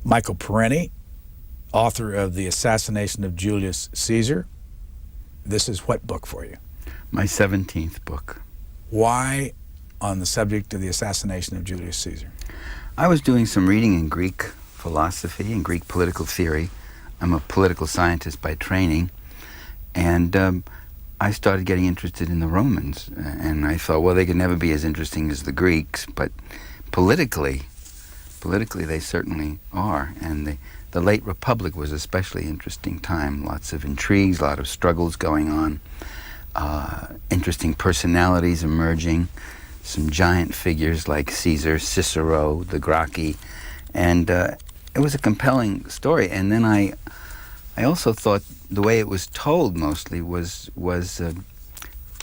Michael Parenti, author of The Assassination of Julius Caesar. This is what book for you? My 17th book. Why on the subject of the assassination of Julius Caesar? I was doing some reading in Greek philosophy and Greek political theory. I'm a political scientist by training, and I started getting interested in the Romans, and I thought, well, they could never be as interesting as the Greeks, but politically they certainly are, and the late Republic was an especially interesting time. Lots of intrigues, a lot of struggles going on, interesting personalities emerging, some giant figures like Caesar, Cicero, the Gracchi, and it was a compelling story. And then I also thought the way it was told mostly wasn't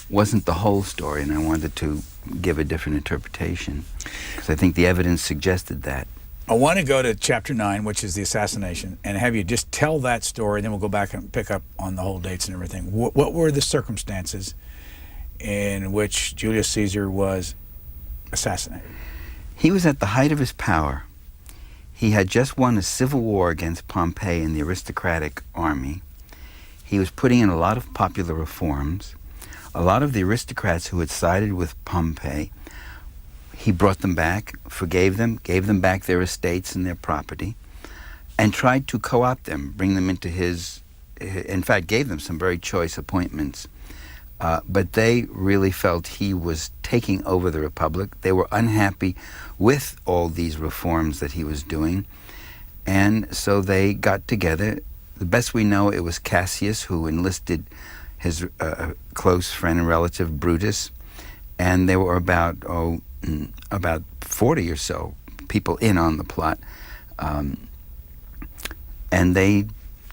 the whole story, and I wanted to give a different interpretation because I think the evidence suggested that. I want to go to chapter 9, which is the assassination, and have you just tell that story, then we'll go back and pick up on the whole dates and everything. What were the circumstances in which Julius Caesar was assassinated? He was at the height of his power. He had just won a civil war against Pompey and the aristocratic army. He was putting in a lot of popular reforms. A lot of the aristocrats who had sided with Pompey, he brought them back, forgave them, gave them back their estates and their property, and tried to co-opt them, bring them into his, in fact, gave them some very choice appointments. But they really felt he was taking over the Republic. They were unhappy with all these reforms that he was doing, and so they got together. The best we know, it was Cassius who enlisted his close friend and relative Brutus, and there were about 40 or so people in on the plot, and they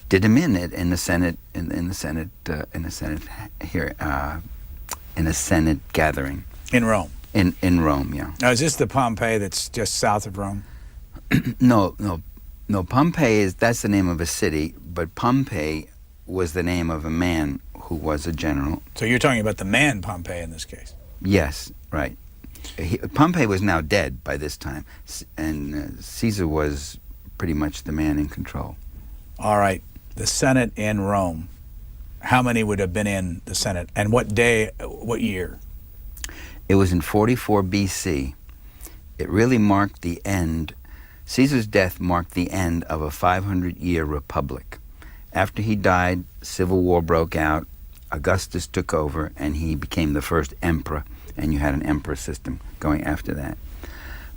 did him in the Senate in the Senate gathering In Rome. In Rome, yeah. Now, is this the Pompeii that's just south of Rome? No. Pompeii that's the name of a city, but Pompey was the name of a man who was a general. So you're talking about the man Pompey in this case? Yes, right. Pompey was now dead by this time, and Caesar was pretty much the man in control. All right. The Senate in Rome. How many would have been in the Senate? And what day, what year? It was in 44 BC. It really marked the end. Caesar's death marked the end of a 500-year republic. After he died, civil war broke out. Augustus took over, and he became the first emperor, and you had an emperor system going after that.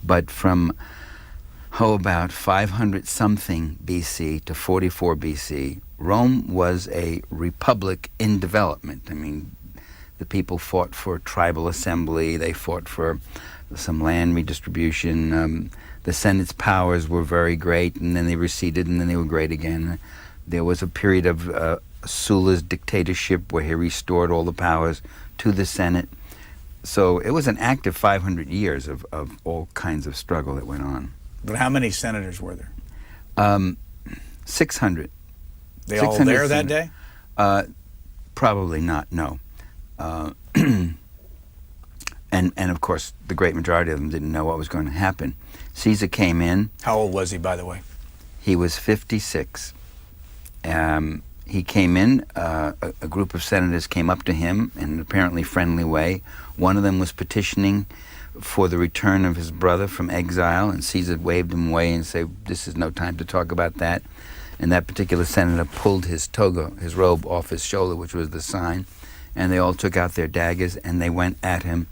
But from about 500-something BC to 44 BC, Rome was a republic in development. I mean, the people fought for tribal assembly, they fought for some land redistribution. The Senate's powers were very great, and then they receded, and then they were great again. There was a period of Sulla's dictatorship where he restored all the powers to the Senate. So it was an active 500 years of all kinds of struggle that went on. But how many senators were there? 600. They all there that day? Probably not, no. And of course, the great majority of them didn't know what was going to happen. Caesar came in. How old was he, by the way? He was 56. He came in, a group of senators came up to him in an apparently friendly way. One of them was petitioning for the return of his brother from exile, and Caesar waved him away and said, this is no time to talk about that. And that particular senator pulled his toga, his robe, off his shoulder, which was the sign, and they all took out their daggers and they went at him.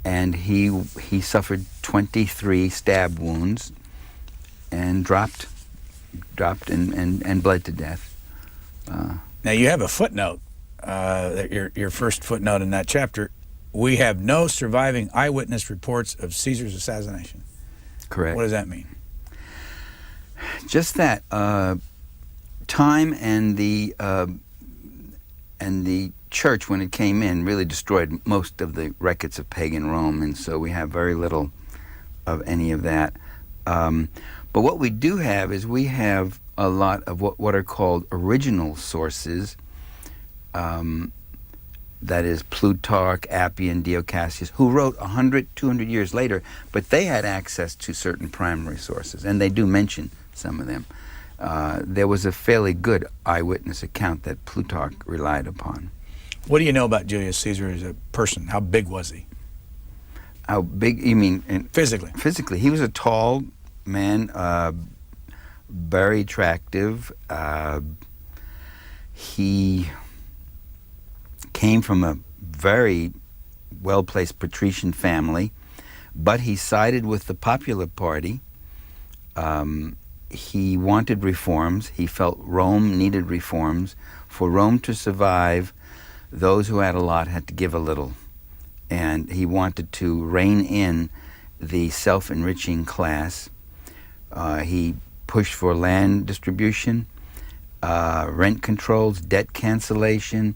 And he suffered 23 stab wounds and dropped and bled to death. Now you have a footnote, your first footnote in that chapter. We have no surviving eyewitness reports of Caesar's assassination. Correct. What does that mean? Just that time and the church, when it came in, really destroyed most of the records of pagan Rome, and so we have very little of any of that. But what we do have is we have a lot of what are called original sources. That is Plutarch, Appian, Dio Cassius, who wrote 100, 200 years later, but they had access to certain primary sources, and they do mention some of them. There was a fairly good eyewitness account that Plutarch relied upon. What do you know about Julius Caesar as a person? How big was he? How big, you mean? Physically. Physically. He was a tall man, very attractive. He came from a very well-placed patrician family, but he sided with the popular party. He wanted reforms. He felt Rome needed reforms. For Rome to survive, those who had a lot had to give a little. And he wanted to rein in the self-enriching class. He pushed for land distribution, rent controls, debt cancellation,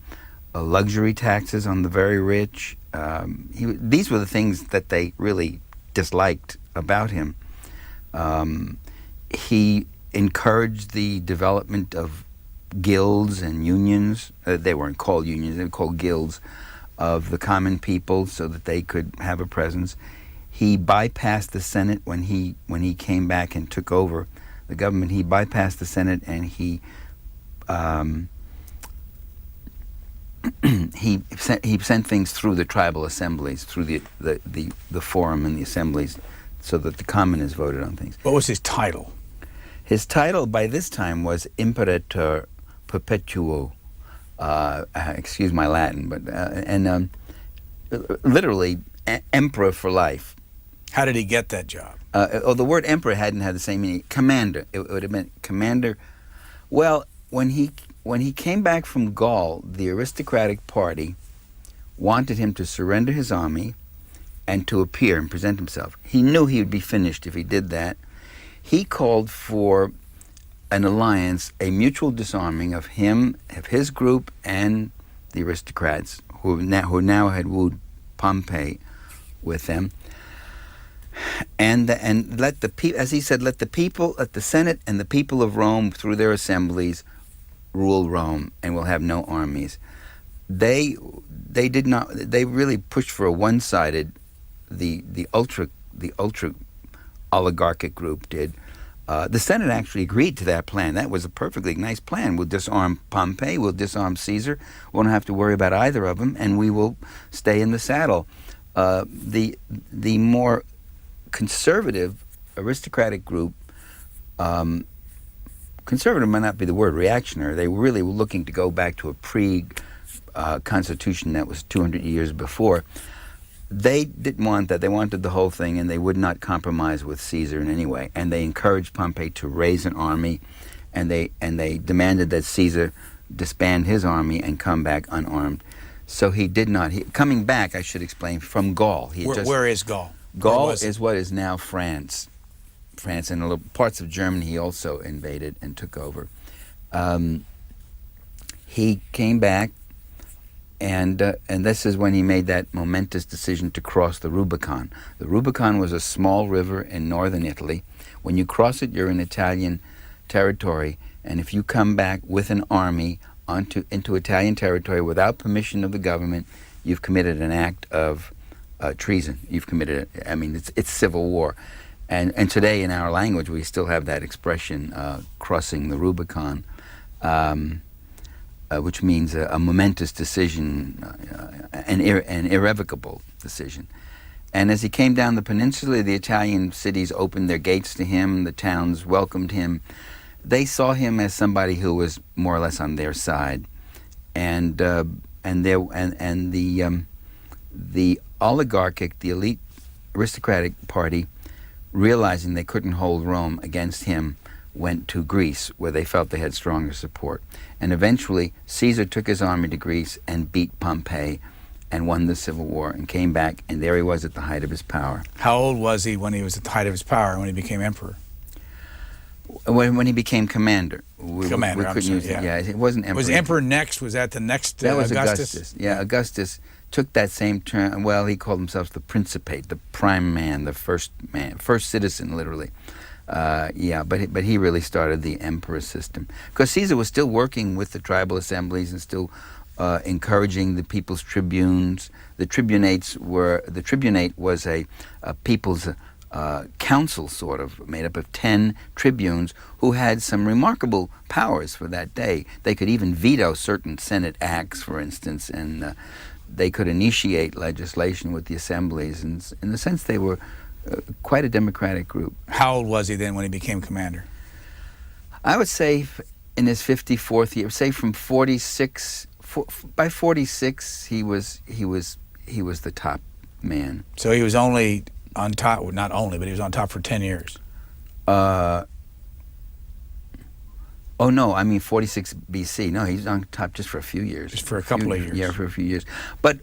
luxury taxes on the very rich. These were the things that they really disliked about him. He encouraged the development of guilds and unions. They weren't called unions, they were called guilds of the common people so that they could have a presence. He bypassed the Senate when he came back and took over the government. He bypassed the Senate and he sent things through the tribal assemblies, through the forum and the assemblies, so that the commoners voted on things. What was his title? His title by this time was Imperator Perpetuo. Excuse my Latin, but literally emperor for life. How did he get that job? The word emperor hadn't had the same meaning. Commander. It would have meant commander. Well, when he came back from Gaul, the aristocratic party wanted him to surrender his army and to appear and present himself. He knew he would be finished if he did that. He called for an alliance, a mutual disarming of him, of his group, and the aristocrats who now had wooed Pompey with them. And let the people, as he said, let the Senate and the people of Rome through their assemblies rule Rome, and we'll have no armies. They did not. They really pushed for a one-sided. The ultra oligarchic group did. The Senate actually agreed to that plan. That was a perfectly nice plan. We'll disarm Pompey. We'll disarm Caesar. We won't have to worry about either of them, and we will stay in the saddle. The more conservative aristocratic group, conservative might not be the word, reactionary. They really were looking to go back to a pre-constitution that was 200 years before. They didn't want that. They wanted the whole thing, and they would not compromise with Caesar in any way. And they encouraged Pompey to raise an army, and they demanded that Caesar disband his army and come back unarmed. So he did not. Coming back, I should explain, from Gaul. Where is Gaul? Gaul is what is now France. France and parts of Germany he also invaded and took over. He came back, and this is when he made that momentous decision to cross the Rubicon. The Rubicon was a small river in northern Italy. When you cross it, you're in Italian territory, and if you come back with an army into Italian territory without permission of the government, you've committed an act of treason. You've committed, it's civil war. And today in our language we still have that expression, crossing the Rubicon, which means a momentous decision, an irrevocable decision. And as he came down the peninsula, the Italian cities opened their gates to him, the towns welcomed him. They saw him as somebody who was more or less on their side. And the oligarchic, the elite aristocratic party, realizing they couldn't hold Rome against him, went to Greece, where they felt they had stronger support. And eventually, Caesar took his army to Greece and beat Pompey and won the civil war and came back, and there he was at the height of his power. How old was he when he was at the height of his power, when he became emperor? When he became commander. Commander, we couldn't use it. Yeah, it wasn't emperor. Was emperor next? Was that the next That was Augustus? Yeah, Augustus took that same term. Well, he called himself the Principate, the prime man, the first citizen, literally. But he really started the emperor system, because Caesar was still working with the tribal assemblies and still encouraging the people's tribunes. The tribunate was a people's council, sort of, made up of 10 tribunes who had some remarkable powers for that day. They could even veto certain Senate acts, for instance, and they could initiate legislation with the assemblies. And in a sense, they were quite a democratic group. How old was he then when he became commander? I would say in his 54th year, say from 46, by 46, he was the top man. So he was only on top, well, not only, but he was on top for 10 years. Oh no, I mean 46 BC. No, he was on top just for a few years. Just for a couple of years. Yeah, for a few years. But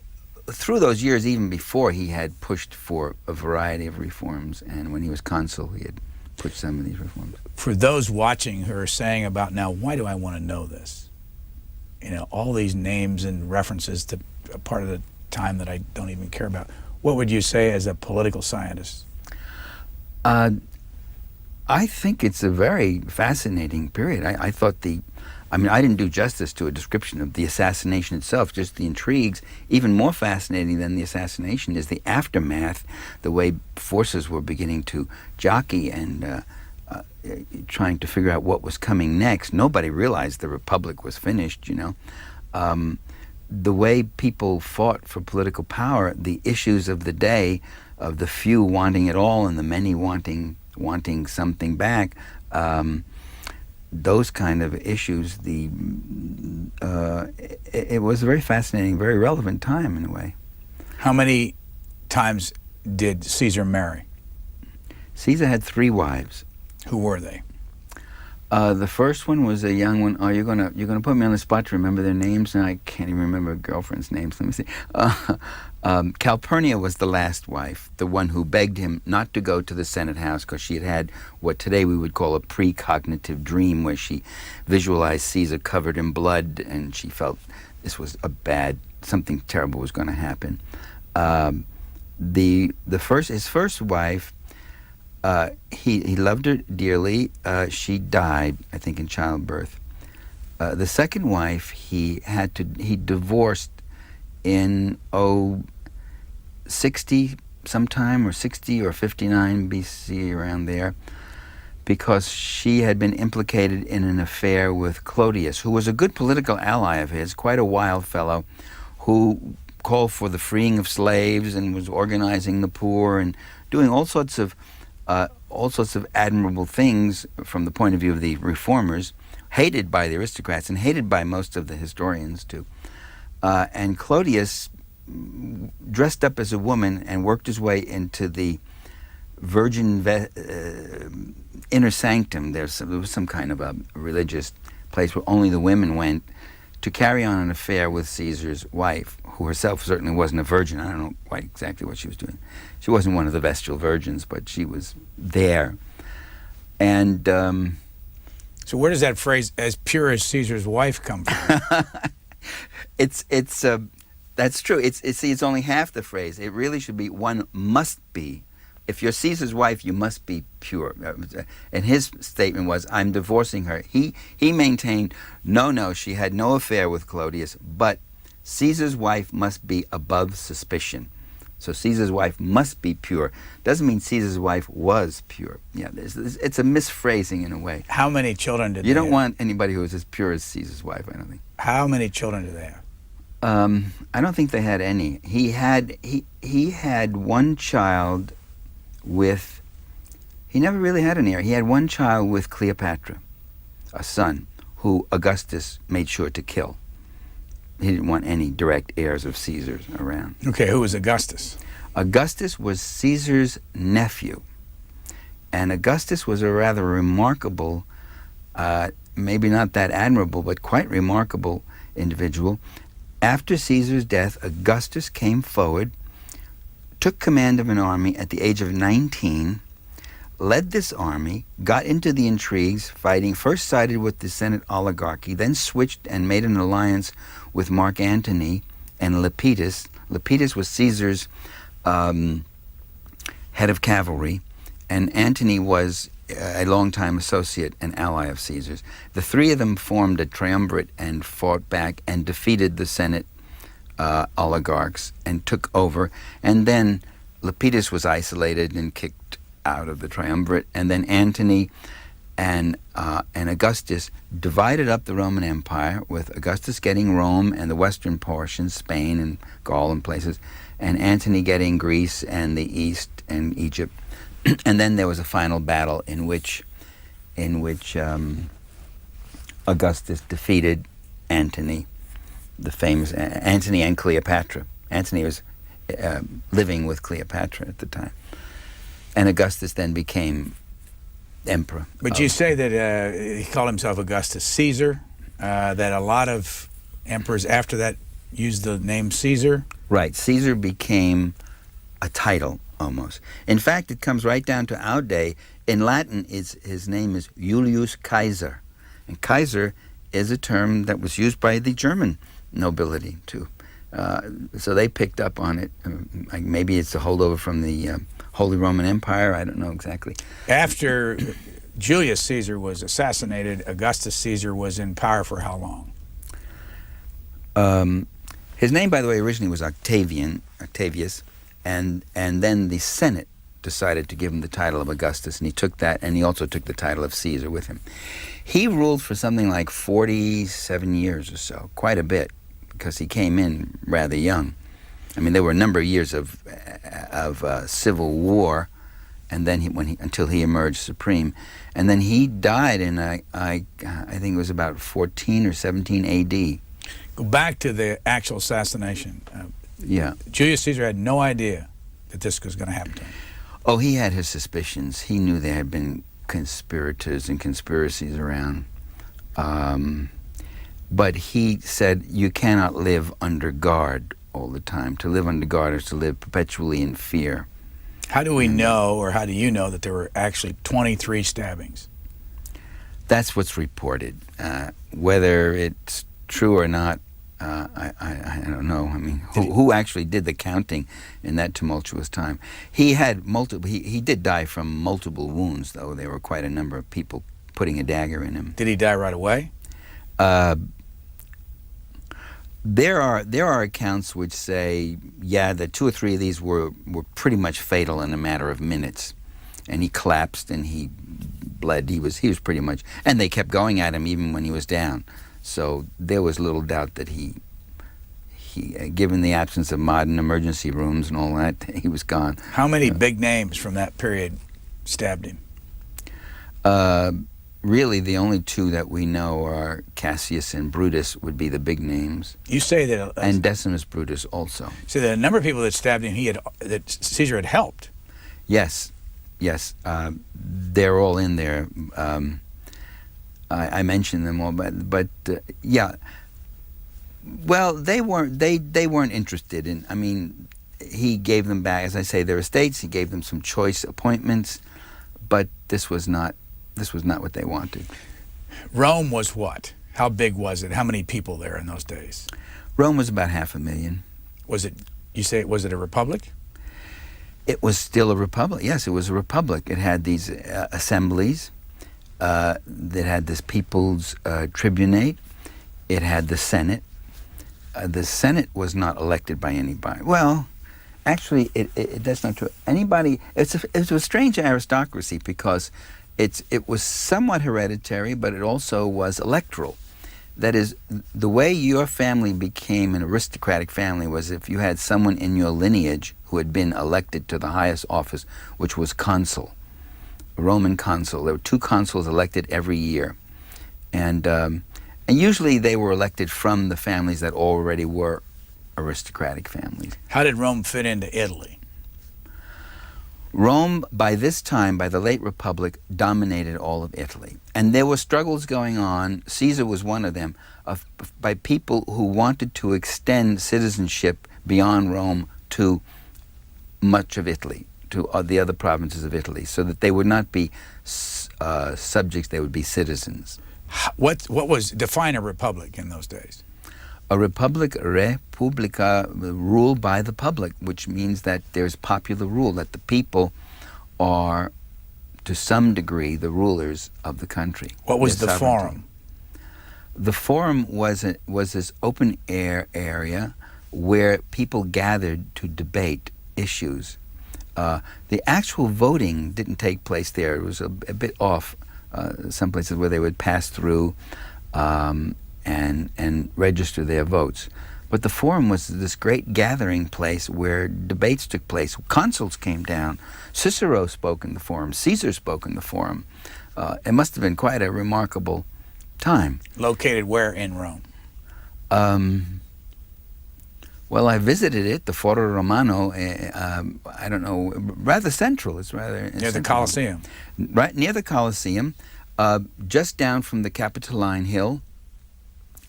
through those years, even before, he had pushed for a variety of reforms. And when he was consul, he had pushed some of these reforms. For those watching who are saying about now, why do I want to know this? You know, all these names and references to a part of the time that I don't even care about. What would you say as a political scientist? I think it's a very fascinating period. I thought I didn't do justice to a description of the assassination itself, just the intrigues. Even more fascinating than the assassination is the aftermath, the way forces were beginning to jockey and trying to figure out what was coming next. Nobody realized the Republic was finished, you know. The way people fought for political power, the issues of the day, of the few wanting it all and the many wanting something back, those kind of issues, it was a very fascinating, very relevant time in a way. How many times did Caesar marry? Caesar had 3 wives. Who were they? The first one was a young one. Oh, you're gonna put me on the spot to remember their names, and I can't even remember girlfriends' names. Let me see. Calpurnia was the last wife, the one who begged him not to go to the Senate House because she had had what today we would call a precognitive dream, where she visualized Caesar covered in blood, and she felt this was something terrible was going to happen. His first wife. He loved her dearly. She died, I think, in childbirth. The second wife he divorced in 60 sometime, or 60 or 59 BC, around there, because she had been implicated in an affair with Clodius, who was a good political ally of his, quite a wild fellow, who called for the freeing of slaves and was organizing the poor and doing all sorts of admirable things from the point of view of the reformers, hated by the aristocrats and hated by most of the historians too. And Clodius dressed up as a woman and worked his way into the virgin inner sanctum. There was some kind of a religious place where only the women went, to carry on an affair with Caesar's wife, who herself certainly wasn't a virgin. I don't know quite exactly what she was doing. She wasn't one of the vestal virgins, but she was there. And so where does that phrase, as pure as Caesar's wife, come from? That's true. It's only half the phrase. It really should be, one must be. If you're Caesar's wife, you must be pure. And his statement was, I'm divorcing her. He maintained, no, she had no affair with Clodius, but Caesar's wife must be above suspicion. So Caesar's wife must be pure. Doesn't mean Caesar's wife was pure. Yeah, it's a misphrasing in a way. How many children did they have? You don't want anybody who is as pure as Caesar's wife, I don't think. How many children did they have? I don't think they had any. He had one child with, he never really had an heir. He had one child with Cleopatra, a son, who Augustus made sure to kill. He didn't want any direct heirs of Caesar's around. Okay, who was Augustus? Augustus was Caesar's nephew. And Augustus was a rather remarkable, maybe not that admirable, but quite remarkable individual. After Caesar's death, Augustus came forward, took command of an army at the age of 19, led this army, got into the intrigues, fighting, first sided with the Senate oligarchy, then switched and made an alliance with Mark Antony and Lepidus. Lepidus was Caesar's head of cavalry, and Antony was a longtime associate and ally of Caesar's. The three of them formed a triumvirate and fought back and defeated the Senate oligarchs and took over. And then Lepidus was isolated and kicked out of the triumvirate, and then Antony and Augustus divided up the Roman Empire, with Augustus getting Rome and the western portions, Spain and Gaul and places, and Antony getting Greece and the east and Egypt. And then there was a final battle in which Augustus defeated Antony, the famous Antony and Cleopatra. Antony was living with Cleopatra at the time, and Augustus then became emperor. But you say that he called himself Augustus Caesar, that a lot of emperors after that used the name Caesar? Right. Caesar became a title, almost. In fact, it comes right down to our day. In Latin, his name is Julius Caesar. And Kaiser is a term that was used by the German nobility, too. So they picked up on it. Maybe it's a holdover from the Holy Roman Empire. I don't know exactly. After Julius Caesar was assassinated, Augustus Caesar was in power for how long? His name, by the way, originally was Octavius, and then the Senate decided to give him the title of Augustus, and he took that, and he also took the title of Caesar with him. He ruled for something like 47 years or so, quite a bit, because he came in rather young. I mean, there were a number of years of civil war, and then until he emerged supreme, and then he died in I think it was about 14 or 17 A.D. Go back to the actual assassination. Yeah. Julius Caesar had no idea that this was going to happen to him. Oh, he had his suspicions. He knew there had been conspirators and conspiracies around. But he said, you cannot live under guard all the time. To live under guard is to live perpetually in fear. How do we know, or how do you know, that there were actually 23 stabbings? That's what's reported. Whether it's true or not, I don't know. I mean, who actually did the counting in that tumultuous time? He had multiple. He did die from multiple wounds, though. There were quite a number of people putting a dagger in him. Did he die right away? There are accounts which say, yeah, that 2 or 3 of these were pretty much fatal in a matter of minutes, and he collapsed and he bled. He was pretty much, and they kept going at him even when he was down. So there was little doubt that he given the absence of modern emergency rooms and all that, he was gone. How many big names from that period stabbed him? Really, the only 2 that we know are Cassius and Brutus would be the big names. You say that, and Decimus Brutus also. So the number of people that stabbed him, that Caesar had helped. Yes. They're all in there. I mentioned them all, but yeah. Well, they weren't interested in. I mean, he gave them back, as I say, their estates. He gave them some choice appointments, but this was not what they wanted. Rome was what? How big was it? How many people there in those days? Rome was about 500,000. Was it? You say was it a republic? It was still a republic. Yes, it was a republic. It had these assemblies. That had this people's tribunate. It had the Senate. The Senate was not elected by anybody. Well, actually, that's not true. Anybody. It's a strange aristocracy because it was somewhat hereditary, but it also was electoral. That is, the way your family became an aristocratic family was if you had someone in your lineage who had been elected to the highest office, which was consul. A Roman consul. There were 2 consuls elected every year, and usually they were elected from the families that already were aristocratic families. How did Rome fit into Italy? Rome, by this time, by the late Republic, dominated all of Italy, and there were struggles going on. Caesar was one of them, by people who wanted to extend citizenship beyond Rome to much of Italy, to the other provinces of Italy, so that they would not be subjects, they would be citizens. What was, define a republic in those days? A republic, republica, ruled by the public, which means that there's popular rule, that the people are, to some degree, the rulers of the country. What was the forum? The forum was this open air area where people gathered to debate issues. The actual voting didn't take place there. It was a bit off. Some places where they would pass through and register their votes. But the forum was this great gathering place where debates took place. Consuls came down. Cicero spoke in the forum. Caesar spoke in the forum. It must have been quite a remarkable time. Located where in Rome? Well, I visited it, the Foro Romano. I don't know, rather central. It's rather near the Colosseum. Right near the Colosseum, just down from the Capitoline Hill.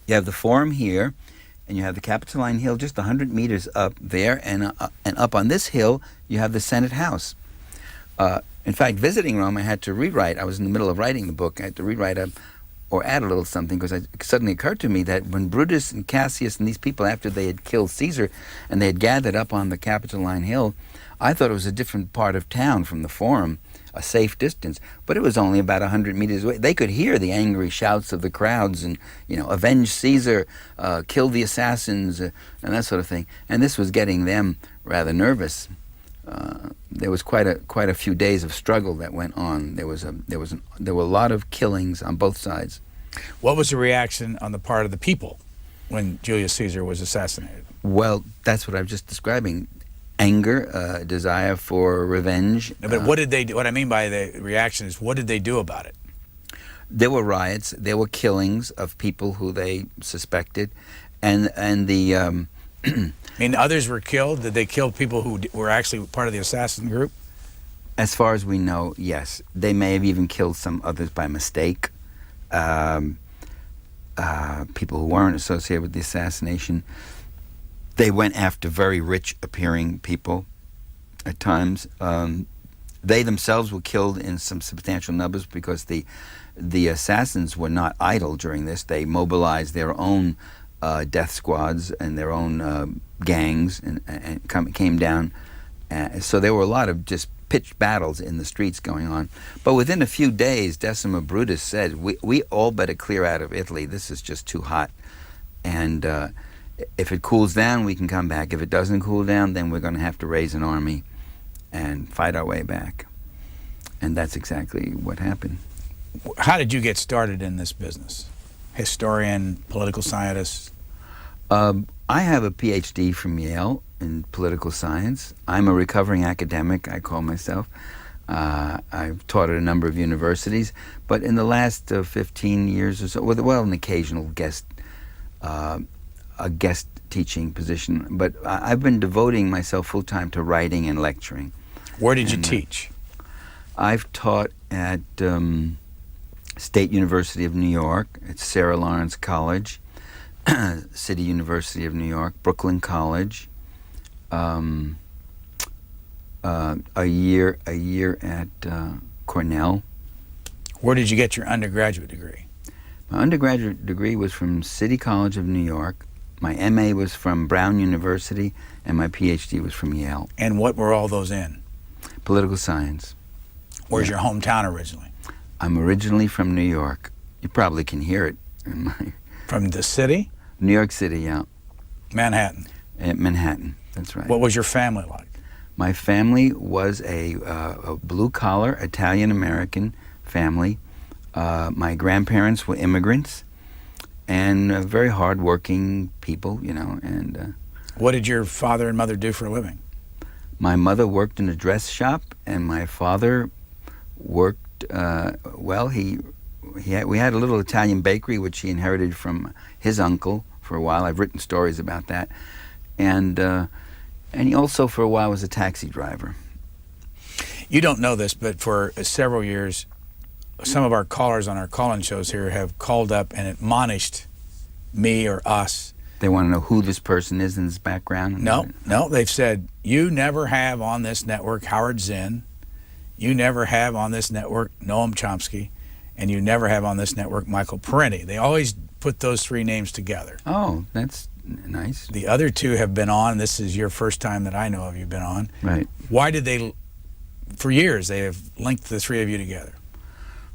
You have the Forum here, and you have the Capitoline Hill just 100 meters up there, and up on this hill you have the Senate House. In fact, visiting Rome, I had to rewrite. I was in the middle of writing the book. I had to rewrite or add a little something, because it suddenly occurred to me that when Brutus and Cassius and these people, after they had killed Caesar and they had gathered up on the Capitoline Hill, I thought it was a different part of town from the Forum, a safe distance, but it was only about 100 meters away. They could hear the angry shouts of the crowds and, avenge Caesar, kill the assassins, and that sort of thing. And this was getting them rather nervous. There was quite a few days of struggle that went on. There were a lot of killings on both sides. What was the reaction on the part of the people when Julius Caesar was assassinated? Well, that's what I was just describing. Anger, desire for revenge. No, but what did they do? What I mean by the reaction is, what did they do about it? There were riots. There were killings of people who they suspected, and the. I mean, others were killed. Did they kill people who were actually part of the assassin group? As far as we know, yes. They may have even killed some others by mistake. People who weren't associated with the assassination. They went after very rich-appearing people at times. They themselves were killed in some substantial numbers because the assassins were not idle during this. They mobilized their own death squads and their own gangs and came down. So there were a lot of just pitched battles in the streets going on. But within a few days, Decimus Brutus said, we all better clear out of Italy. This is just too hot. And if it cools down, we can come back. If it doesn't cool down, then we're going to have to raise an army and fight our way back. And that's exactly what happened. How did you get started in this business? Historian, political scientist? I have a PhD from Yale in political science. I'm a recovering academic, I call myself. I've taught at a number of universities, but in the last 15 years or so, well, an occasional guest teaching position, but I've been devoting myself full-time to writing and lecturing. Where did you teach? I've taught at State University of New York, at Sarah Lawrence College, City University of New York, Brooklyn College, a year at Cornell. Where did you get your undergraduate degree? My undergraduate degree was from City College of New York. My MA was from Brown University, and my PhD was from Yale. And what were all those in? Political science. Where's your hometown originally? I'm originally from New York. You probably can hear it in my... From the city? New York City, yeah. Manhattan? At Manhattan, that's right. What was your family like? My family was a blue-collar Italian-American family. My grandparents were immigrants and very hard-working people, and... What did your father and mother do for a living? My mother worked in a dress shop, and my father worked, we had a little Italian bakery which he inherited from his uncle for a while. I've written stories about that. And he also for a while was a taxi driver. You don't know this, but for several years, some of our callers on our call-in shows here have called up and admonished me or us. They want to know who this person is in his background? No, they've said, you never have on this network Howard Zinn, you never have on this network Noam Chomsky, and you never have on this network Michael Parenti. They always put those three names together. Oh, that's nice. The other two have been on. This is your first time that I know of you've been on. Right. Why did they, for years, they have linked the three of you together?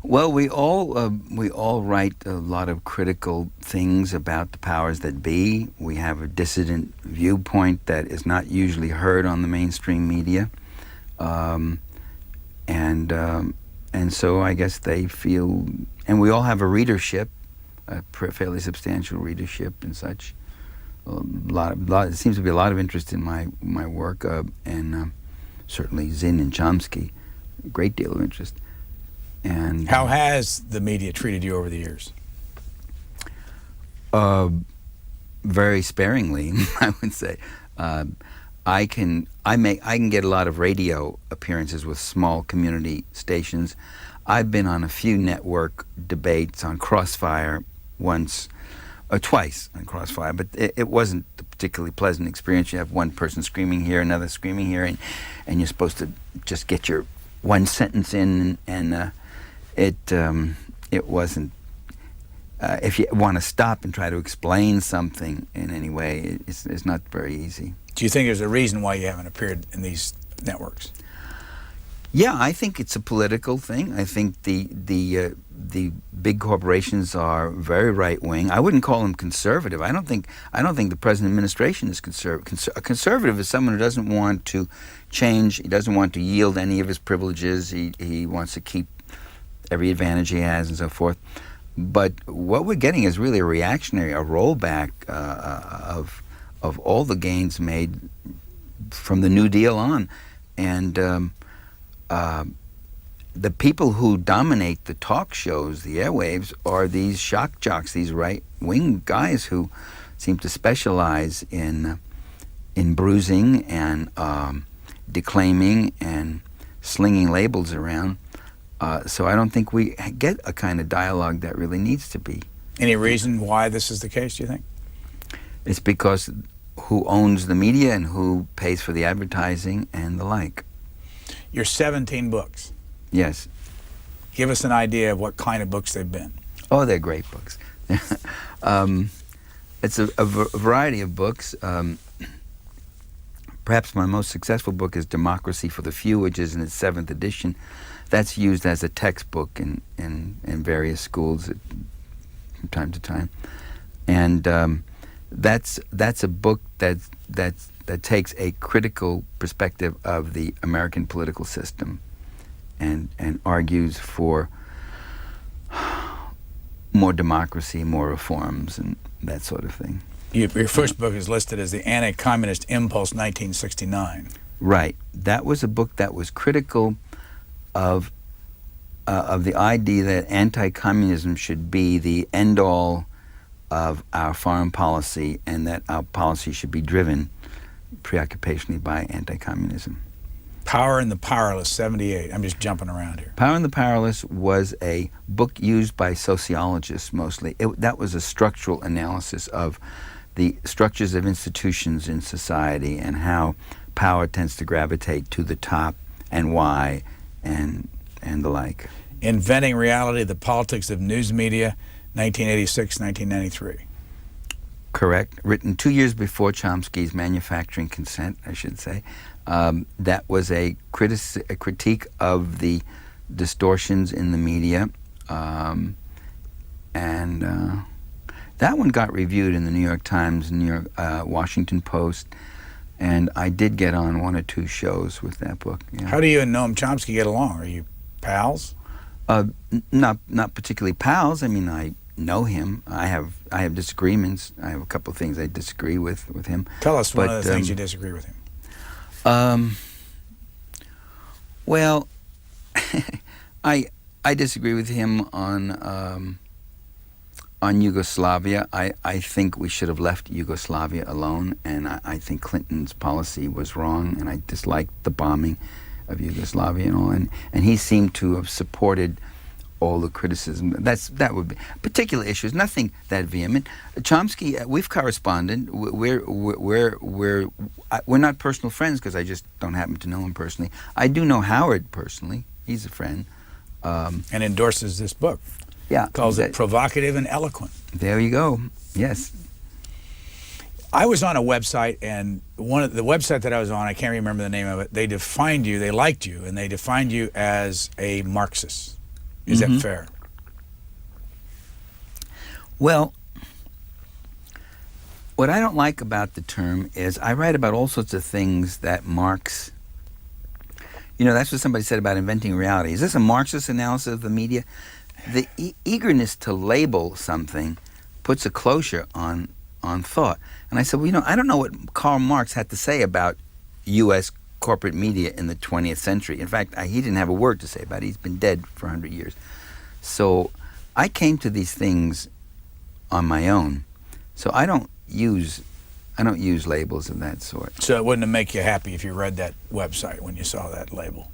Well, we all write a lot of critical things about the powers that be. We have a dissident viewpoint that is not usually heard on the mainstream media. um, and so I guess they feel, and we all have a readership, a fairly substantial readership and such. It seems to be a lot of interest in my work, and certainly Zinn and Chomsky, a great deal of interest. And how has the media treated you over the years? Very sparingly, I would say. I can get a lot of radio appearances with small community stations. I've been on a few network debates on Crossfire once or twice on Crossfire, but it wasn't a particularly pleasant experience. You have one person screaming here, another screaming here, and you're supposed to just get your one sentence in, and it wasn't. If you want to stop and try to explain something in any way, it's not very easy. Do you think there's a reason why you haven't appeared in these networks? Yeah, I think it's a political thing. I think the big corporations are very right wing. I wouldn't call them conservative. I don't think the present administration is conservative. A conservative is someone who doesn't want to change. He doesn't want to yield any of his privileges. He wants to keep every advantage he has and so forth. But what we're getting is really a rollback of all the gains made from the New Deal on, and the people who dominate the talk shows, the airwaves, are these shock jocks, these right-wing guys who seem to specialize in bruising and declaiming and slinging labels around. So I don't think we get a kind of dialogue that really needs to be. Any reason why this is the case, do you think? It's because who owns the media and who pays for the advertising and the like. Your 17 books. Yes. Give us an idea of what kind of books they've been. Oh, they're great books. It's a variety of books. Perhaps my most successful book is Democracy for the Few, which is in its 7th edition. That's used as a textbook in various schools from time to time, and that's a book that takes a critical perspective of the American political system, and argues for more democracy, more reforms, and that sort of thing. Your first book is listed as The Anti-Communist Impulse, 1969. Right. That was a book that was critical of the idea that anti-communism should be the end-all of our foreign policy, and that our policy should be driven preoccupationally by anti-communism. Power and the Powerless, 78. I'm just jumping around here. Power and the Powerless was a book used by sociologists mostly. That was a structural analysis of the structures of institutions in society and how power tends to gravitate to the top and why, and the like. Inventing Reality, The Politics of News Media, 1986, 1993. Correct. Written 2 years before Chomsky's Manufacturing Consent, I should say. That was a critique of the distortions in the media. And that one got reviewed in the New York Times, Washington Post, and I did get on 1 or 2 shows with that book. Yeah. How do you and Noam Chomsky get along? Are you pals? Not particularly pals. I mean, I know him. I have disagreements. I have a couple of things I disagree with him. Tell us one of the things you disagree with him. Well, I disagree with him on Yugoslavia. I think we should have left Yugoslavia alone, and I think Clinton's policy was wrong, and I disliked the bombing of Yugoslavia and all, and he seemed to have supported all the criticism. That would be particular issues, nothing that vehement. Chomsky, we've corresponded. We're not personal friends because I just don't happen to know him personally. I do know Howard personally. He's a friend. And endorses this book. Yeah. Calls it provocative and eloquent. There you go. Yes. I was on a website, and the website that I was on, I can't remember the name of it, they defined you, they liked you, and they defined you as a Marxist. Is that fair? Well, what I don't like about the term is I write about all sorts of things that Marx You know, that's what somebody said about inventing reality. Is this a Marxist analysis of the media? The eagerness to label something puts a closure on thought. And I said, well, you know, I don't know what Karl Marx had to say about U.S. corporate media in the 20th century. In fact, he didn't have a word to say about it. He's been dead for 100 years. So I came to these things on my own. So I don't use labels of that sort. So it wouldn't make you happy if you read that website when you saw that label?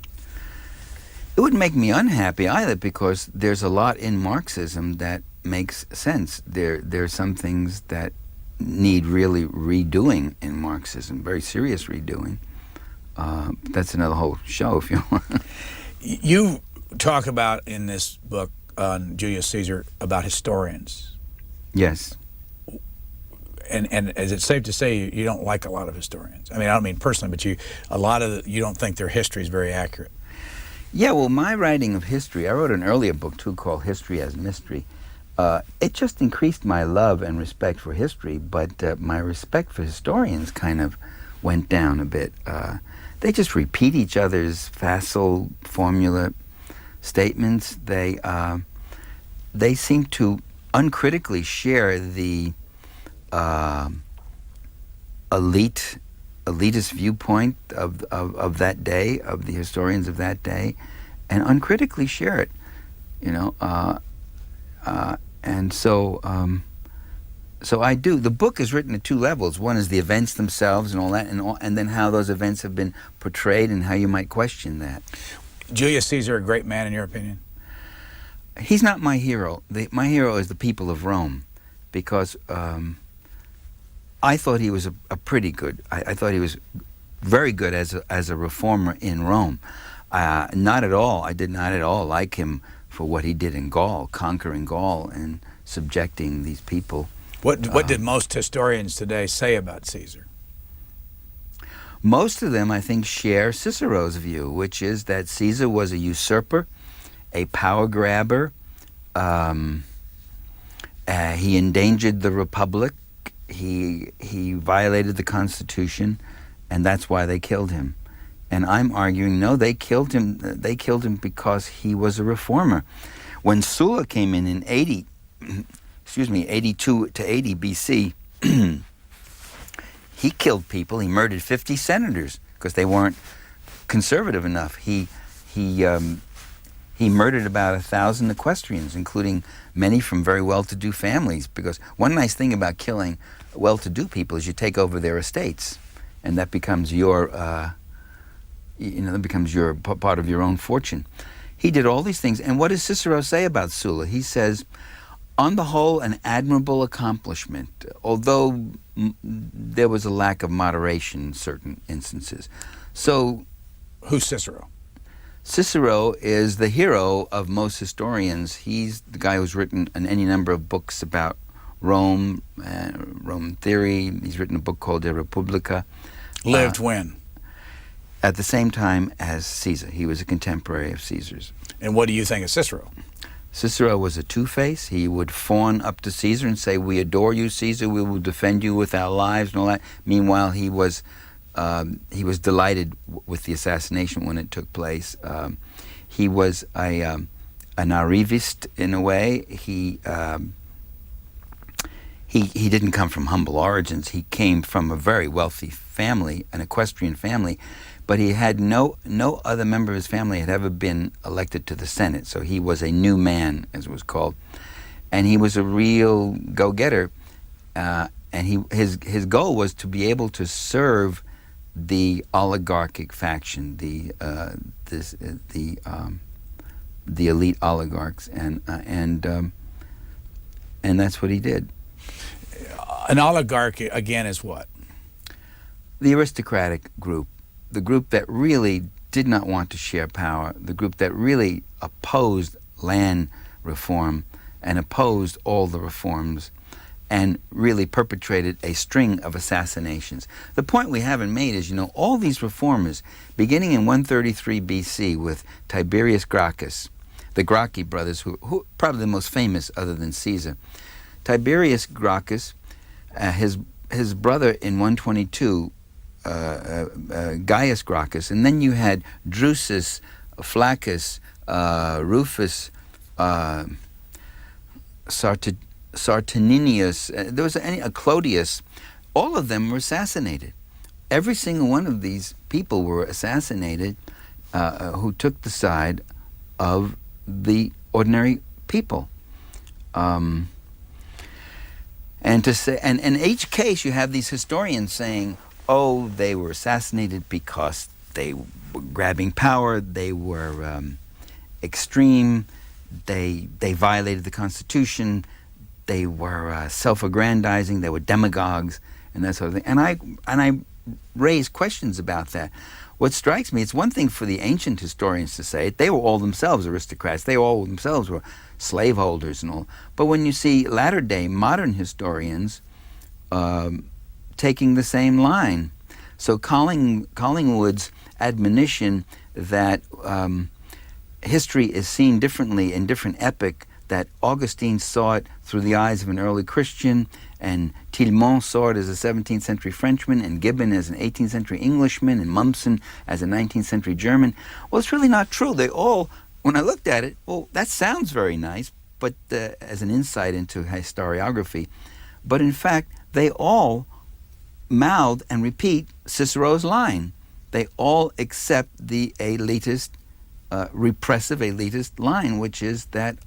It wouldn't make me unhappy either, because there's a lot in Marxism that makes sense. There are some things that need really redoing in Marxism, very serious redoing. That's another whole show if you want. You talk about in this book on Julius Caesar about historians. Yes. And is it safe to say you don't like a lot of historians? I mean, I don't mean personally, but you don't think their history is very accurate. Yeah, well, my writing of history, I wrote an earlier book too called History as Mystery. It just increased my love and respect for history, but my respect for historians kind of went down a bit. They just repeat each other's facile formula statements. They seem to uncritically share the elitist viewpoint of that day, of the historians of that day, and uncritically share it, you know. And so I do. The book is written at two levels. One is the events themselves and all that, and then how those events have been portrayed and how you might question that. Julius Caesar, a great man in your opinion? He's not my hero. My hero is the people of Rome, because I thought he was a pretty good. I thought he was very good as a reformer in Rome. Not at all. I did not at all like him for what he did in Gaul, conquering Gaul and subjecting these people. What did most historians today say about Caesar? Most of them, I think, share Cicero's view, which is that Caesar was a usurper, a power grabber. He endangered the Republic. He violated the Constitution, and that's why they killed him. And I'm arguing, no, they killed him. They killed him because he was a reformer. When Sulla came in 82 to 80 BC, he killed people. He murdered 50 senators because they weren't conservative enough. He murdered about 1,000 equestrians, including many from very well-to-do families. Because one nice thing about killing well-to-do people is you take over their estates, and that becomes your, part of your own fortune. He did all these things, and what does Cicero say about Sulla? He says, on the whole, an admirable accomplishment, although there was a lack of moderation in certain instances. So, who's Cicero? Cicero is the hero of most historians. He's the guy who's written any number of books about Rome, Roman theory. He's written a book called De Republica. Lived when? At the same time as Caesar. He was a contemporary of Caesar's. And what do you think of Cicero? Cicero was a two-face. He would fawn up to Caesar and say, "We adore you, Caesar. We will defend you with our lives," and all that. Meanwhile, he was delighted with the assassination when it took place. He was an arrivist in a way. He didn't come from humble origins. He came from a very wealthy family, an equestrian family, but he had no other member of his family had ever been elected to the Senate. So he was a new man, as it was called, and he was a real go-getter. And his goal was to be able to serve the oligarchic faction, the elite oligarchs, and that's what he did. An oligarch, again, is what? The aristocratic group, the group that really did not want to share power, the group that really opposed land reform and opposed all the reforms, and really perpetrated a string of assassinations. The point we haven't made is, all these reformers, beginning in 133 BC with Tiberius Gracchus, the Gracchi brothers, who probably the most famous other than Caesar. Tiberius Gracchus, his brother in 122 Gaius Gracchus, and then you had Drusus, Flaccus, Rufus, Sartaninius. There was Clodius. All of them were assassinated. Every single one of these people were assassinated who took the side of the ordinary people. And in each case, you have these historians saying, "Oh, they were assassinated because they were grabbing power. They were extreme. They violated the Constitution. They were self-aggrandizing. They were demagogues, and that sort of thing." And I raise questions about that. What strikes me, it's one thing for the ancient historians to say it. They were all themselves aristocrats. They all themselves were slaveholders and all. But when you see latter-day modern historians taking the same line, so Collingwood's admonition that history is seen differently in different epoch, that Augustine saw it through the eyes of an early Christian, and Tillemont saw it as a 17th century Frenchman, and Gibbon as an 18th century Englishman, and Mommsen as a 19th century German. Well, it's really not true. They all, when I looked at it, well, that sounds very nice, but as an insight into historiography, but in fact, they all mouth and repeat Cicero's line. They all accept the elitist, repressive elitist line, which is that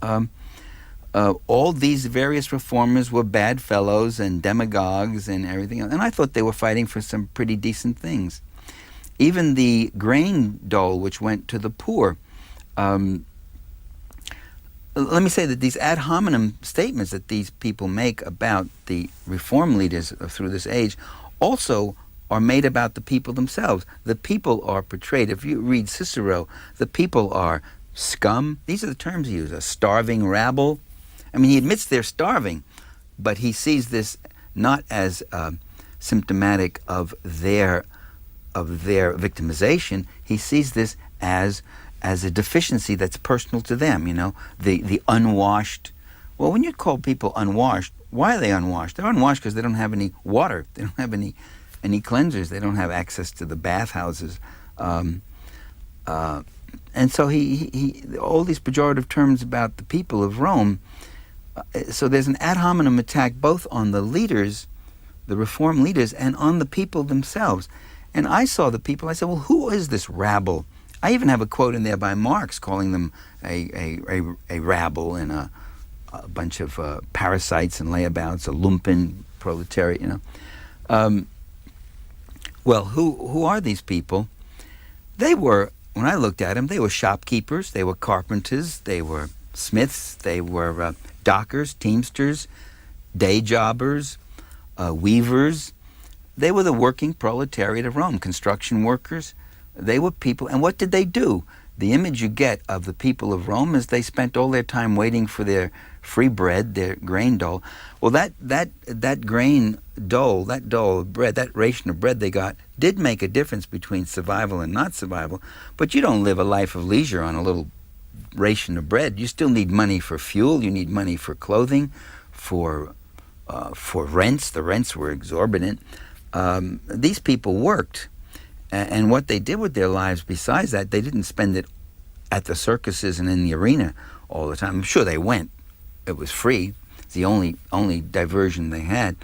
all these various reformers were bad fellows and demagogues and everything else. And I thought they were fighting for some pretty decent things. Even the grain dole, which went to the poor. Let me say that these ad hominem statements that these people make about the reform leaders through this age also are made about the people themselves. The people are portrayed. If you read Cicero, the people are scum. These are the terms he uses, a starving rabble. I mean, he admits they're starving, but he sees this not as symptomatic of their victimization. He sees this as a deficiency that's personal to them, you know, the unwashed. Well, when you call people unwashed, why are they unwashed? They're unwashed because they don't have any water. They don't have any cleansers. They don't have access to the bathhouses. And so he all these pejorative terms about the people of Rome. So there's an ad hominem attack both on the leaders, the reform leaders, and on the people themselves. And I saw the people, I said, well, who is this rabble? I even have a quote in there by Marx calling them a rabble and a bunch of parasites and layabouts, a lumpen proletariat, you know. Well, who are these people? They were, when I looked at them, they were shopkeepers, they were carpenters, they were smiths, they were dockers, teamsters, day jobbers, weavers. They were the working proletariat of Rome, construction workers. They were people, and what did they do? The image you get of the people of Rome is they spent all their time waiting for their free bread, their grain dole. Well, that grain dole, that dole of bread, that ration of bread they got did make a difference between survival and not survival, but you don't live a life of leisure on a little ration of bread. You still need money for fuel, you need money for clothing, for rents. The rents were exorbitant. These people worked, and what they did with their lives besides that, they didn't spend it at the circuses and in the arena all the time. I'm sure they went. It was free. It's the only diversion they had.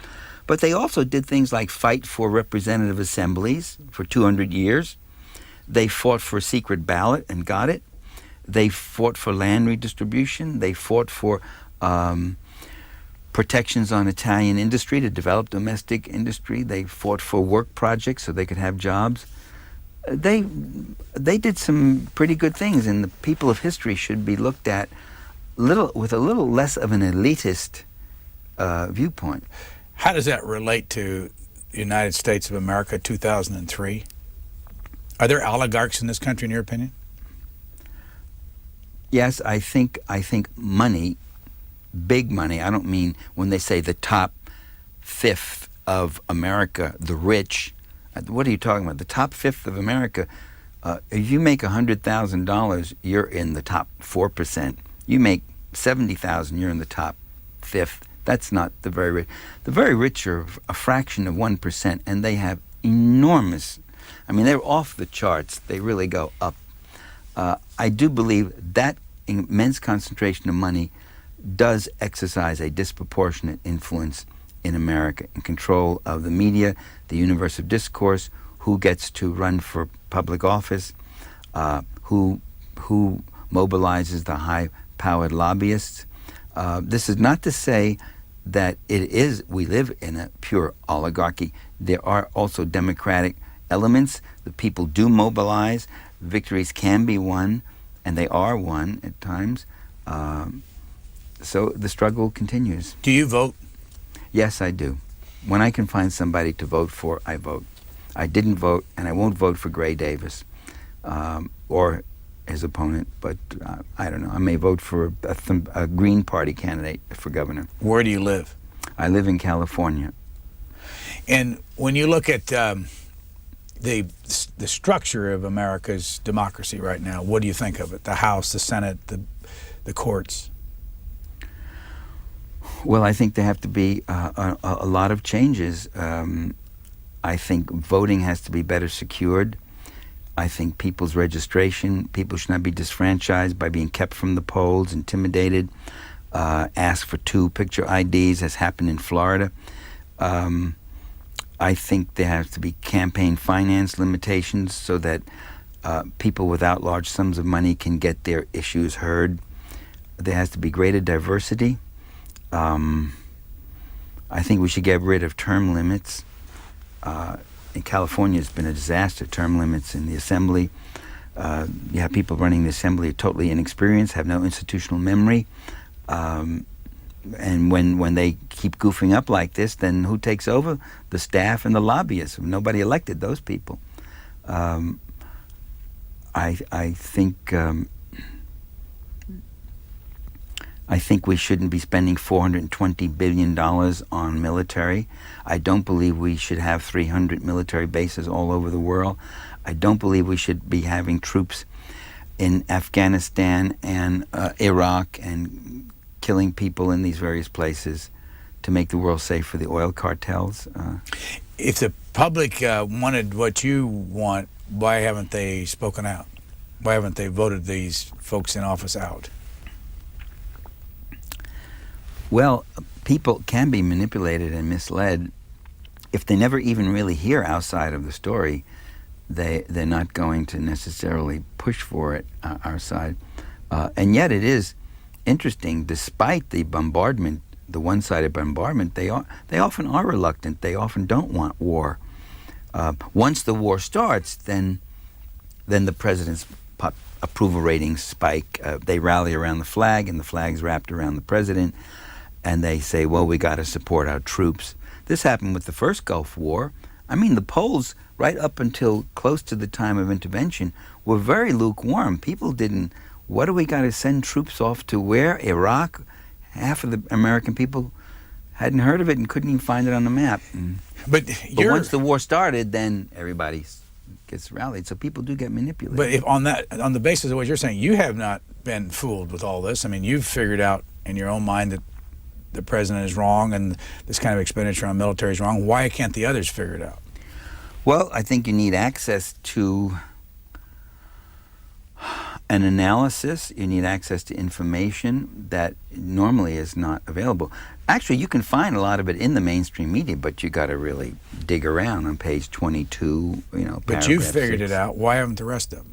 But they also did things like fight for representative assemblies for 200 years. They fought for a secret ballot and got it. They fought for land redistribution. They fought for protections on Italian industry to develop domestic industry. They fought for work projects so they could have jobs. They did some pretty good things, and the people of history should be looked at with a little less of an elitist viewpoint. How does that relate to the United States of America 2003? Are there oligarchs in this country, in your opinion? Yes, I think money, big money. I don't mean when they say the top fifth of America, the rich. What are you talking about? The top fifth of America. If you make $100,000, you're in the top 4%. You make $70,000, you're in the top fifth. That's not the very rich. The very rich are a fraction of 1%, and they have enormous. I mean, they're off the charts. They really go up. I do believe that immense concentration of money does exercise a disproportionate influence in America in control of the media, the universe of discourse, who gets to run for public office, who mobilizes the high-powered lobbyists. This is not to say that we live in a pure oligarchy. There are also democratic elements. The people do mobilize. Victories can be won, and they are won at times. So the struggle continues. Do you vote? Yes, I do. When I can find somebody to vote for, I vote. I didn't vote, and I won't vote for Gray Davis or his opponent, but I don't know. I may vote for a Green Party candidate for governor. Where do you live? I live in California. And when you look at the structure of America's democracy right now, what do you think of it? The House, the Senate, the courts? Well, I think there have to be a lot of changes. I think voting has to be better secured. I think people's registration, people should not be disfranchised by being kept from the polls, intimidated, asked for 2 picture IDs, as happened in Florida. I think there has to be campaign finance limitations so that people without large sums of money can get their issues heard. There has to be greater diversity. I think we should get rid of term limits. In California, it's been a disaster, term limits in the assembly. You have people running the assembly totally inexperienced, have no institutional memory. And when they keep goofing up like this, then who takes over? The staff and the lobbyists. Nobody elected those people. I think we shouldn't be spending $420 billion on military. I don't believe we should have 300 military bases all over the world. I don't believe we should be having troops in Afghanistan and Iraq and killing people in these various places to make the world safe for the oil cartels. If the public wanted what you want, why haven't they spoken out? Why haven't they voted these folks in office out? Well, people can be manipulated and misled. If they never even really hear outside of the story, they're not going to necessarily push for it, our side. And yet it is interesting, despite the bombardment, the one-sided bombardment, they often are reluctant. They often don't want war. Once the war starts, then the president's approval ratings spike. They rally around the flag, and the flag's wrapped around the president. And they say, well, we got to support our troops. This happened with the first Gulf War. I mean, the polls, right up until close to the time of intervention, were very lukewarm. People didn't, what do we got to send troops off to where? Iraq? Half of the American people hadn't heard of it and couldn't even find it on the map. But once the war started, then everybody gets rallied. So people do get manipulated. But if on the basis of what you're saying, you have not been fooled with all this. I mean, you've figured out in your own mind that the president is wrong and this kind of expenditure on military is wrong. Why can't the others figure it out? Well, I think you need access to an analysis. You need access to information that normally is not available. Actually, you can find a lot of it in the mainstream media, but you got to really dig around on page 22, But you've figured 6. it out. Why haven't the rest of them?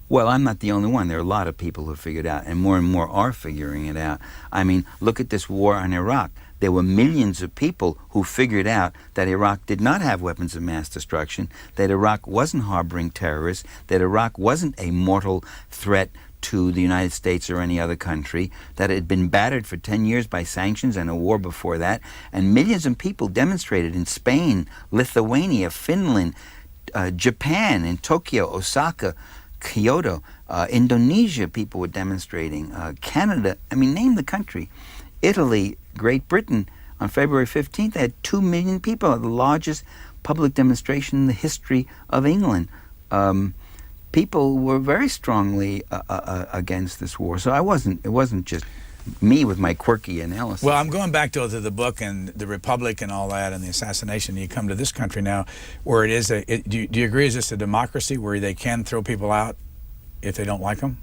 Well, I'm not the only one. There are a lot of people who figured it out, and more are figuring it out. I mean, look at this war on Iraq. There were millions of people who figured out that Iraq did not have weapons of mass destruction, that Iraq wasn't harboring terrorists, that Iraq wasn't a mortal threat to the United States or any other country, that it had been battered for 10 years by sanctions and a war before that, and millions of people demonstrated in Spain, Lithuania, Finland, Japan, in Tokyo, Osaka, Kyoto, Indonesia, people were demonstrating, Canada, I mean, name the country. Italy, Great Britain, on February 15th, they had 2 million people, the largest public demonstration in the history of England. People were very strongly against this war, so it wasn't just me with my quirky analysis. Well, I'm going back to the book and the Republic and all that and the assassination. You come to this country now where it is do you agree, is this a democracy where they can throw people out if they don't like them?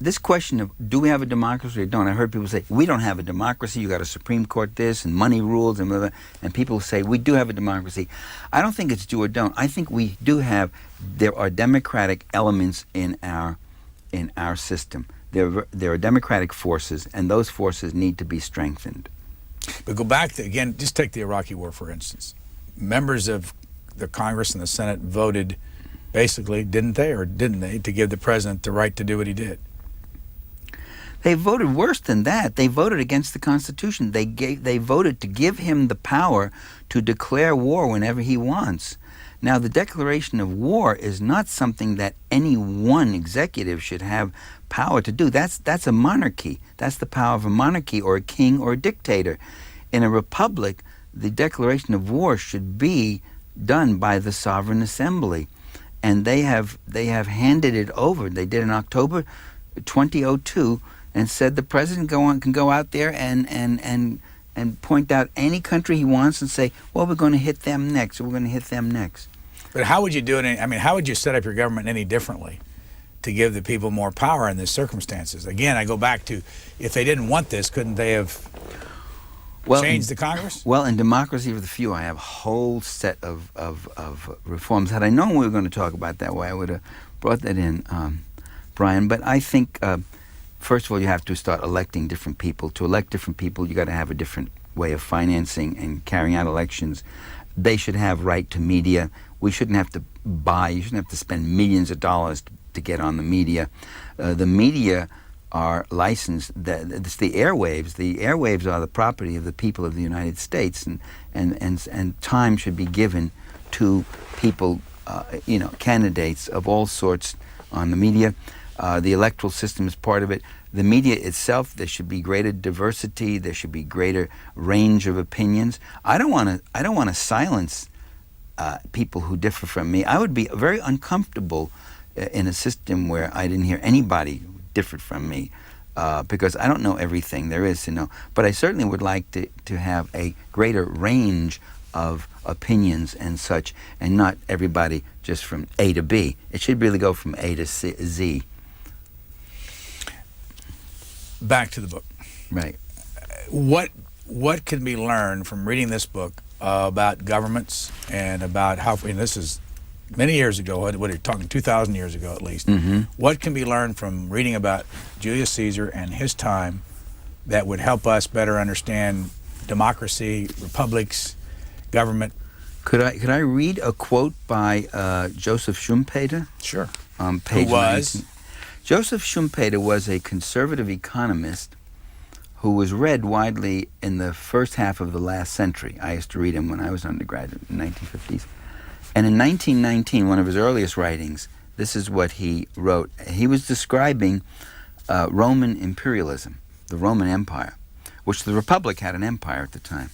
This question of do we have a democracy or don't, I heard people say, we don't have a democracy, you got a Supreme Court this and money rules and blah, blah, and people say, we do have a democracy. I don't think it's do or don't. I think we do have, there are democratic elements in our system. There are democratic forces, and those forces need to be strengthened. But go back to, again, just take the Iraqi war, for instance. Members of the Congress and the Senate voted, basically, didn't they, to give the president the right to do what he did? They voted worse than that. They voted against the Constitution. They voted to give him the power to declare war whenever he wants. Now, the declaration of war is not something that any one executive should have power to do. That's a monarchy. That's the power of a monarchy or a king or a dictator. In a republic, the declaration of war should be done by the sovereign assembly, and they have handed it over. They did in October 2002, and said the president can go out there and point out any country he wants and say, well, we're going to hit them next, or we're going to hit them next. But how would you do it? I mean, how would you set up your government any differently to give the people more power in these circumstances? Again, I go back to, if they didn't want this, couldn't they have changed the Congress? Well, in Democracy for the Few, I have a whole set of reforms. Had I known we were going to talk about that way, I would have brought that in, Brian. But I think, first of all, you have to start electing different people. To elect different people, you got to have a different way of financing and carrying out elections. They should have right to media. We shouldn't have to you shouldn't have to spend millions of dollars to get on the media. The media are licensed. It's the airwaves. The airwaves are the property of the people of the United States, and time should be given to people, candidates of all sorts on the media. The electoral system is part of it. The media itself, there should be greater diversity. There should be greater range of opinions. I don't want to silence people who differ from me. I would be very uncomfortable in a system where I didn't hear anybody who differed from me, because I don't know everything there is to know. But I certainly would like to have a greater range of opinions and such, and not everybody just from A to B. It should really go from A to Z. Back to the book. Right. What can be learned from reading this book about governments and about how, and this is many years ago, what are you talking, 2,000 years ago at least. Mm-hmm. What can be learned from reading about Julius Caesar and his time that would help us better understand democracy, republics, government? Could I read a quote by Joseph Schumpeter? Sure. On page Who was? 19. Joseph Schumpeter was a conservative economist who was read widely in the first half of the last century. I used to read him when I was undergraduate in the 1950s. And in 1919, one of his earliest writings, this is what he wrote. He was describing Roman imperialism, the Roman Empire, which the Republic had an empire at the time.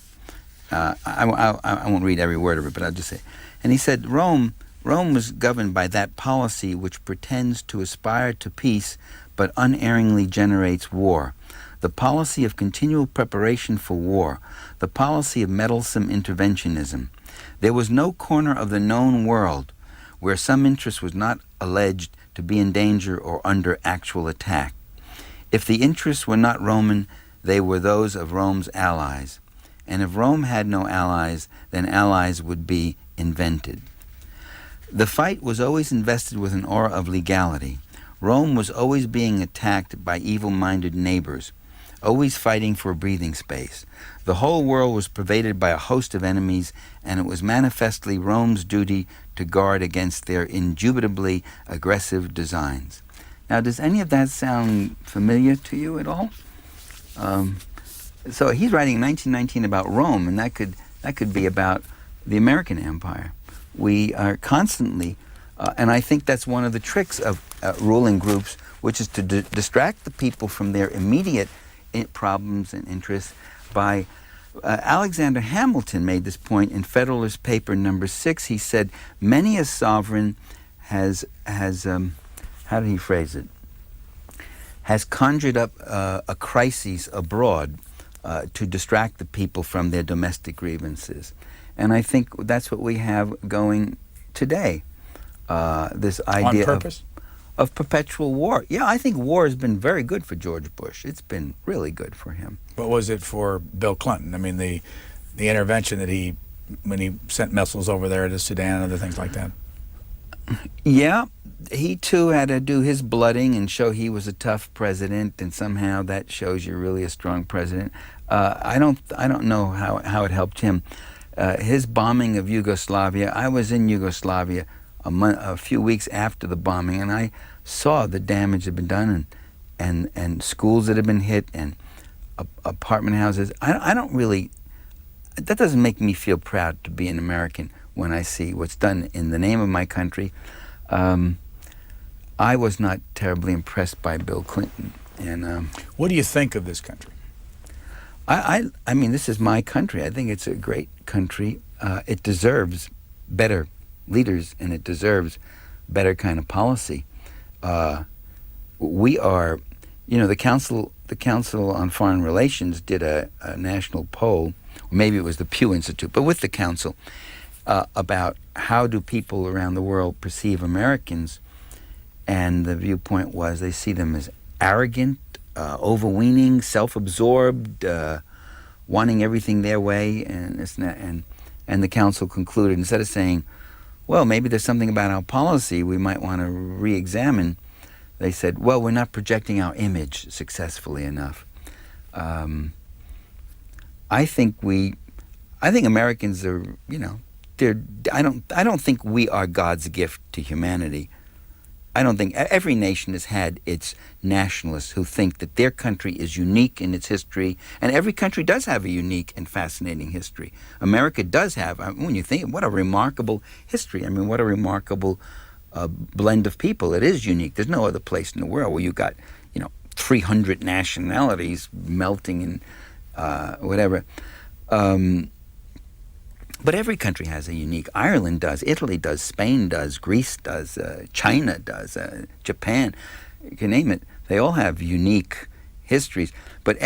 I won't read every word of it, but I'll just say. And he said, Rome was governed by that policy which pretends to aspire to peace but unerringly generates war. The policy of continual preparation for war, the policy of meddlesome interventionism. There was no corner of the known world where some interest was not alleged to be in danger or under actual attack. If the interests were not Roman, they were those of Rome's allies. And if Rome had no allies, then allies would be invented. The fight was always invested with an aura of legality. Rome was always being attacked by evil-minded neighbors, always fighting for breathing space. The whole world was pervaded by a host of enemies, and it was manifestly Rome's duty to guard against their indubitably aggressive designs. Now, does any of that sound familiar to you at all? So he's writing in 1919 about Rome, and that could be about the American Empire. We are constantly, and I think that's one of the tricks of ruling groups, which is to distract the people from their immediate problems and interests by, Alexander Hamilton made this point in Federalist Paper number 6. He said, many a sovereign has how did he phrase it? has conjured up a crisis abroad to distract the people from their domestic grievances. And I think that's what we have going today. This idea On purpose? Of perpetual war. Yeah, I think war has been very good for George Bush. It's been really good for him. What was it for Bill Clinton? I mean, the intervention that when he sent missiles over there to Sudan and other things like that. Yeah, he too had to do his blooding and show he was a tough president, and somehow that shows you're really a strong president. I don't know how it helped him. His bombing of Yugoslavia. I was in Yugoslavia a few weeks after the bombing, and I saw the damage that had been done, and schools that had been hit, and apartment houses. I don't really. That doesn't make me feel proud to be an American when I see what's done in the name of my country. I was not terribly impressed by Bill Clinton. And what do you think of this country? I mean, this is my country. I think it's a great country. It deserves better leaders, and it deserves better kind of policy. We are, the Council on Foreign Relations did a national poll, or maybe it was the Pew Institute, but with the Council, about how do people around the world perceive Americans, and the viewpoint was they see them as arrogant, overweening, self-absorbed, wanting everything their way, and the Council concluded, instead of saying, well, maybe there's something about our policy we might want to re-examine, they said, well, we're not projecting our image successfully enough. I think Americans are, I don't think we are God's gift to humanity. I don't think every nation has had its nationalists who think that their country is unique in its history, and every country does have a unique and fascinating history. America does have, when you think, what a remarkable history. I mean, what a remarkable blend of people. It is unique. There's no other place in the world where you got, 300 nationalities melting in whatever. But every country has a unique. Ireland does, Italy does, Spain does, Greece does, China does, Japan, you can name it. They all have unique histories. But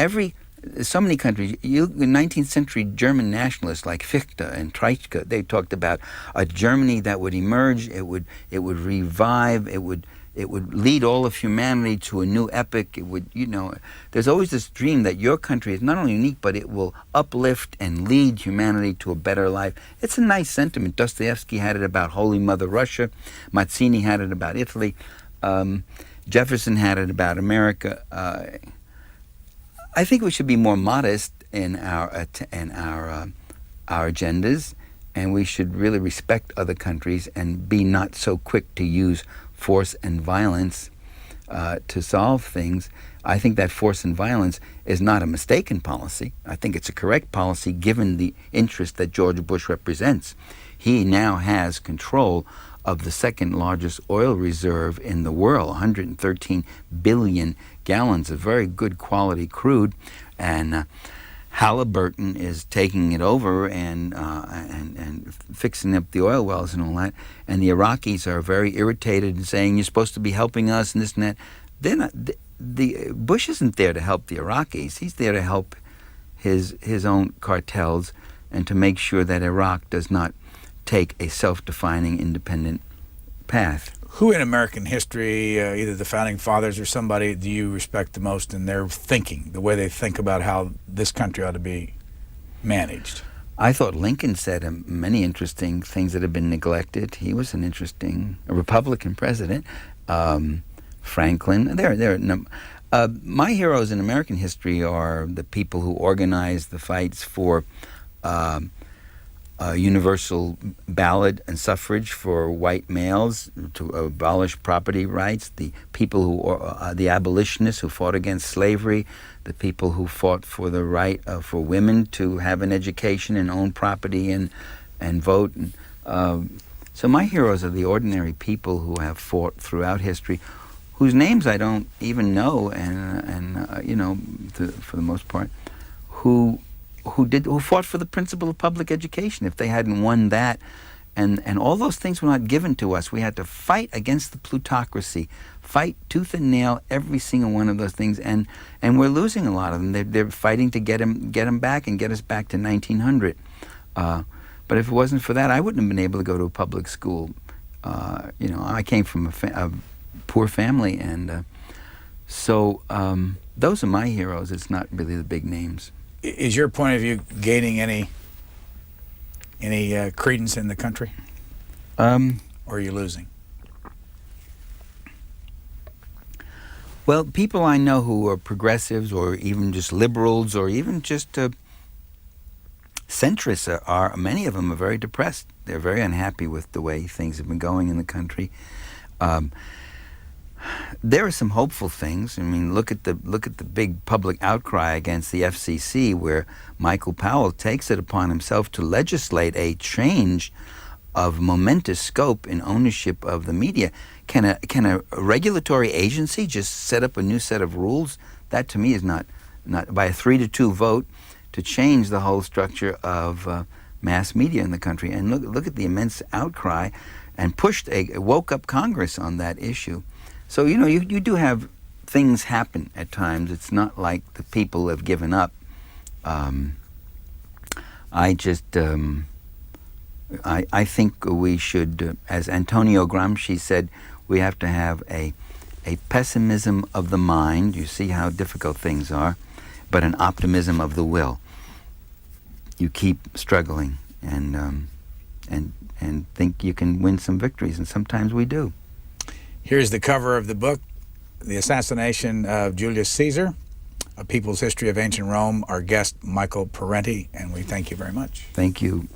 so many countries, 19th century German nationalists like Fichte and Treitschke, they talked about a Germany that would emerge, it would revive, it would lead all of humanity to a new epoch. It would, there's always this dream that your country is not only unique, but it will uplift and lead humanity to a better life. It's a nice sentiment. Dostoevsky had it about Holy Mother Russia. Mazzini had it about Italy. Jefferson had it about America. I think we should be more modest in our agendas, and we should really respect other countries and be not so quick to use force and violence to solve things. I think that force and violence is not a mistaken policy. I think it's a correct policy given the interest that George Bush represents. He now has control of the second largest oil reserve in the world, 113 billion gallons of very good quality crude, and Halliburton is taking it over and fixing up the oil wells and all that. And the Iraqis are very irritated and saying, you're supposed to be helping us and this and that. They're not. Bush isn't there to help the Iraqis. He's there to help his own cartels and to make sure that Iraq does not take a self-defining independent path. Who in American history, either the founding fathers or somebody, do you respect the most in their thinking, the way they think about how this country ought to be managed? I thought Lincoln said many interesting things that have been neglected. He was an interesting Republican president. Franklin. My heroes in American history are the people who organized the fights for universal ballot and suffrage for white males to abolish property rights, the people who the abolitionists who fought against slavery, the people who fought for the right for women to have an education and own property and vote. So my heroes are the ordinary people who have fought throughout history, whose names I don't even know, for the most part, who fought for the principle of public education. If they hadn't won that And all those things were not given to us. We had to fight against the plutocracy, fight tooth and nail every single one of those things, and we're losing a lot of them. They're fighting to get them back and get us back to 1900. But if it wasn't for that, I wouldn't have been able to go to a public school. I came from a poor family, and so those are my heroes. It's not really the big names. Is your point of view gaining any credence in the country? Or are you losing? Well, people I know who are progressives or even just liberals or even just centrists are many of them are very depressed. They're very unhappy with the way things have been going in the country. There are some hopeful things. I mean, look at the big public outcry against the FCC, where Michael Powell takes it upon himself to legislate a change of momentous scope in ownership of the media. Can a regulatory agency just set up a new set of rules? That to me is not by a 3-2 vote to change the whole structure of mass media in the country. And look at the immense outcry, and woke up Congress on that issue. So you do have things happen at times. It's not like the people have given up. I think we should, as Antonio Gramsci said, we have to have a pessimism of the mind. You see how difficult things are, but an optimism of the will. You keep struggling and think you can win some victories, and sometimes we do. Here's the cover of the book, The Assassination of Julius Caesar, A People's History of Ancient Rome. Our guest, Michael Parenti, and we thank you very much. Thank you.